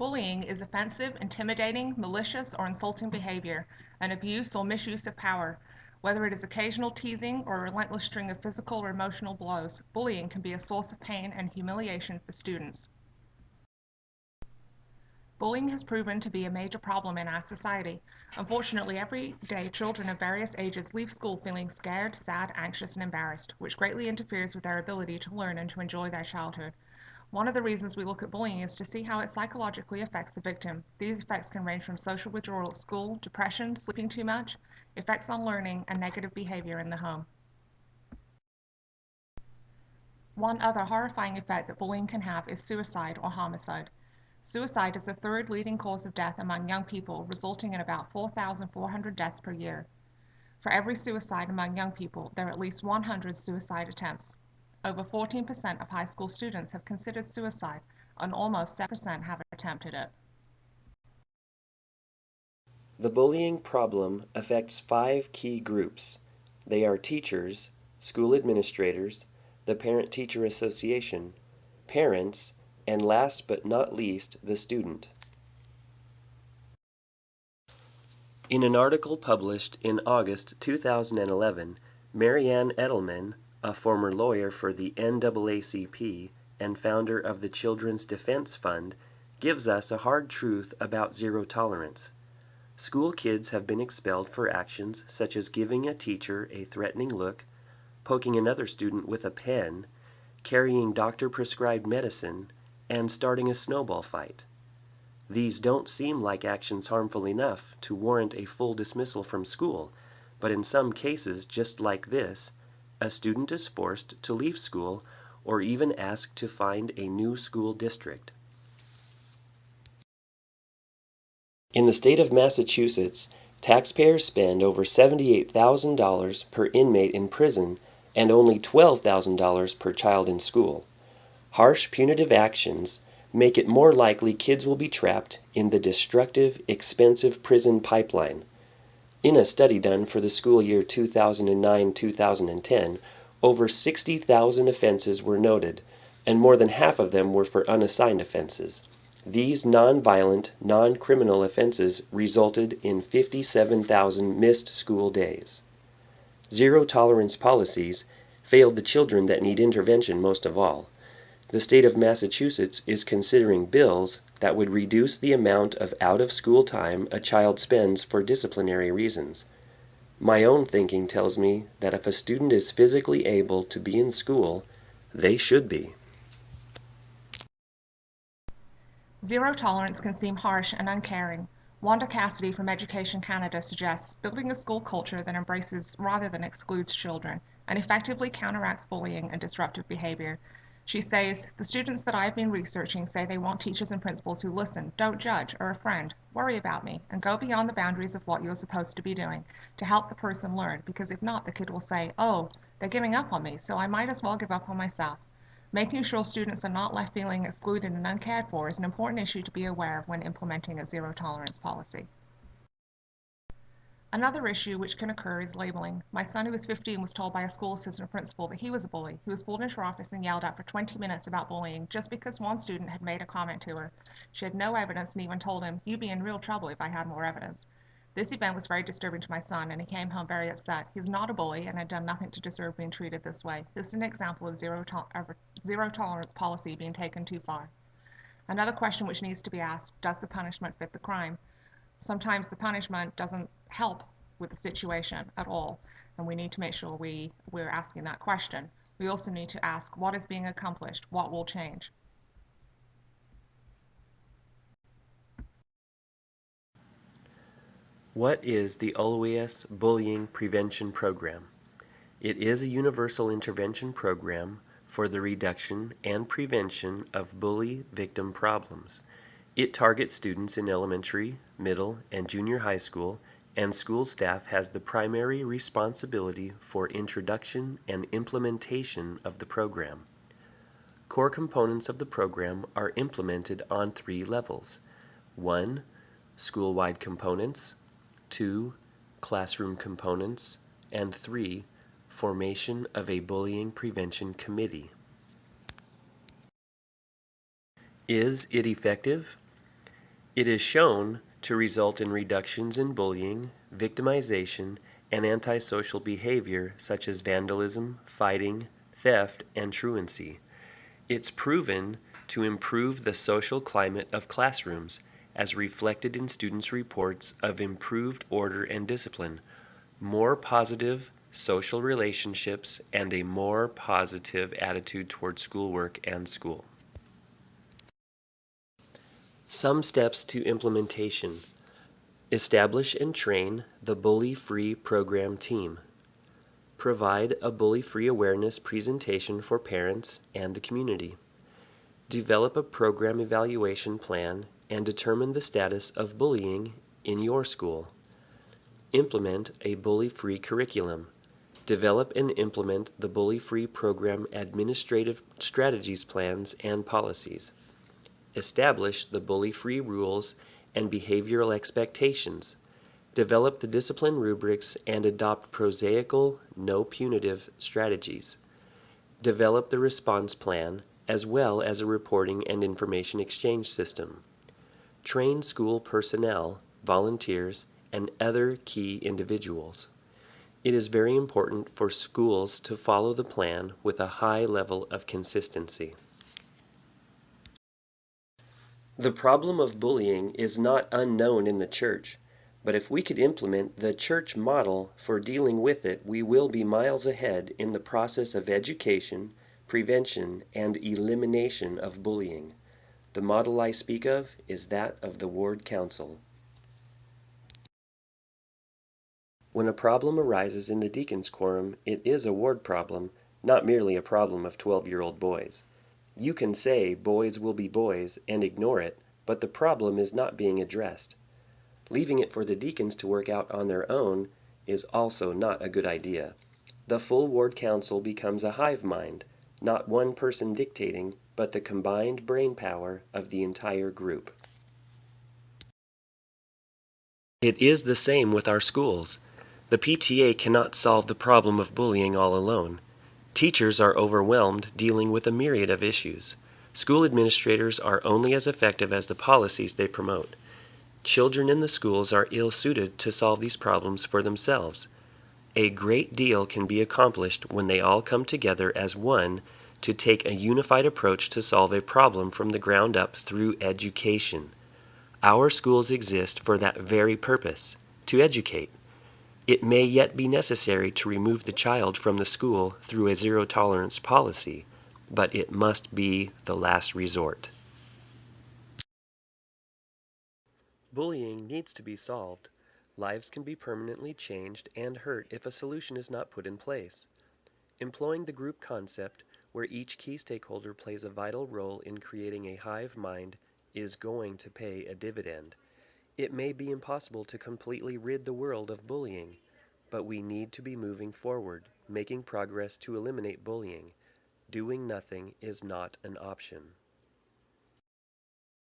Bullying is offensive, intimidating, malicious, or insulting behavior, an abuse or misuse of power. Whether it is occasional teasing or a relentless string of physical or emotional blows, bullying can be a source of pain and humiliation for students. Bullying has proven to be a major problem in our society. Unfortunately, every day children of various ages leave school feeling scared, sad, anxious, and embarrassed, which greatly interferes with their ability to learn and to enjoy their childhood. One of the reasons we look at bullying is to see how it psychologically affects the victim. These effects can range from social withdrawal at school, depression, sleeping too much, effects on learning, and negative behavior in the home. One other horrifying effect that bullying can have is suicide or homicide. Suicide is the third leading cause of death among young people, resulting in about 4,400 deaths per year. For every suicide among young people, there are at least 100 suicide attempts. Over 14% of high school students have considered suicide, and almost 7% have attempted it. The bullying problem affects 5 key groups. They are teachers, school administrators, the Parent-Teacher Association, parents, and last but not least, the student. In an article published in August 2011, Marianne Edelman, a former lawyer for the NAACP and founder of the Children's Defense Fund, gives us a hard truth about zero tolerance. School kids have been expelled for actions such as giving a teacher a threatening look, poking another student with a pen, carrying doctor-prescribed medicine, and starting a snowball fight. These don't seem like actions harmful enough to warrant a full dismissal from school, but in some cases, just like this, a student is forced to leave school or even asked to find a new school district. In the state of Massachusetts, taxpayers spend over $78,000 per inmate in prison and only $12,000 per child in school. Harsh punitive actions make it more likely kids will be trapped in the destructive, expensive prison pipeline. In a study done for the school year 2009-2010, over 60,000 offenses were noted, and more than half of them were for unassigned offenses. These non-violent, non-criminal offenses resulted in 57,000 missed school days. Zero-tolerance policies failed the children that need intervention most of all. The state of Massachusetts is considering bills that would reduce the amount of out-of-school time a child spends for disciplinary reasons. My own thinking tells me that if a student is physically able to be in school, they should be. Zero tolerance can seem harsh and uncaring. Wanda Cassidy from Education Canada suggests building a school culture that embraces rather than excludes children and effectively counteracts bullying and disruptive behavior. She says, the students that I've been researching say they want teachers and principals who listen, don't judge, are a friend, worry about me, and go beyond the boundaries of what you're supposed to be doing to help the person learn, because if not, the kid will say, oh, they're giving up on me, so I might as well give up on myself. Making sure students are not left feeling excluded and uncared for is an important issue to be aware of when implementing a zero-tolerance policy. Another issue which can occur is labeling. My son, who was 15, was told by a school assistant principal that he was a bully. He was pulled into her office and yelled at for 20 minutes about bullying just because one student had made a comment to her. She had no evidence and even told him, "You'd be in real trouble if I had more evidence." This event was very disturbing to my son, and he came home very upset. He's not a bully and had done nothing to deserve being treated this way. This is an example of zero tolerance policy being taken too far. Another question which needs to be asked, does the punishment fit the crime? Sometimes the punishment doesn't help with the situation at all, and we need to make sure we're asking that question. We also need to ask, what is being accomplished? What will change? What is the OES Bullying Prevention Program? It is a universal intervention program for the reduction and prevention of bully victim problems. It targets students in elementary, middle, and junior high school, and school staff has the primary responsibility for introduction and implementation of the program. Core components of the program are implemented on 3 levels. 1. School-wide components. 2. Classroom components. And 3. Formation of a bullying prevention committee. Is it effective? It is shown to result in reductions in bullying, victimization, and antisocial behavior such as vandalism, fighting, theft, and truancy. It's proven to improve the social climate of classrooms, as reflected in students' reports of improved order and discipline, more positive social relationships, and a more positive attitude toward schoolwork and school. Some steps to implementation. Establish and train the bully-free program team. Provide a bully-free awareness presentation for parents and the community. Develop a program evaluation plan and determine the status of bullying in your school. Implement a bully-free curriculum. Develop and implement the bully-free program administrative strategies plans and policies. Establish the bully-free rules and behavioral expectations. Develop the discipline rubrics and adopt prosaical, no punitive strategies. Develop the response plan as well as a reporting and information exchange system. Train school personnel, volunteers, and other key individuals. It is very important for schools to follow the plan with a high level of consistency. The problem of bullying is not unknown in the church, but if we could implement the church model for dealing with it, we will be miles ahead in the process of education, prevention, and elimination of bullying. The model I speak of is that of the ward council. When a problem arises in the deacon's quorum, it is a ward problem, not merely a problem of 12-year-old boys. You can say boys will be boys and ignore it, but the problem is not being addressed. Leaving it for the deacons to work out on their own is also not a good idea. The full ward council becomes a hive mind, not one person dictating, but the combined brain power of the entire group. It is the same with our schools. The PTA cannot solve the problem of bullying all alone. Teachers are overwhelmed dealing with a myriad of issues. School administrators are only as effective as the policies they promote. Children in the schools are ill-suited to solve these problems for themselves. A great deal can be accomplished when they all come together as one to take a unified approach to solve a problem from the ground up through education. Our schools exist for that very purpose, to educate. It may yet be necessary to remove the child from the school through a zero-tolerance policy, but it must be the last resort. Bullying needs to be solved. Lives can be permanently changed and hurt if a solution is not put in place. Employing the group concept, where each key stakeholder plays a vital role in creating a hive mind, is going to pay a dividend. It may be impossible to completely rid the world of bullying, but we need to be moving forward, making progress to eliminate bullying. Doing nothing is not an option.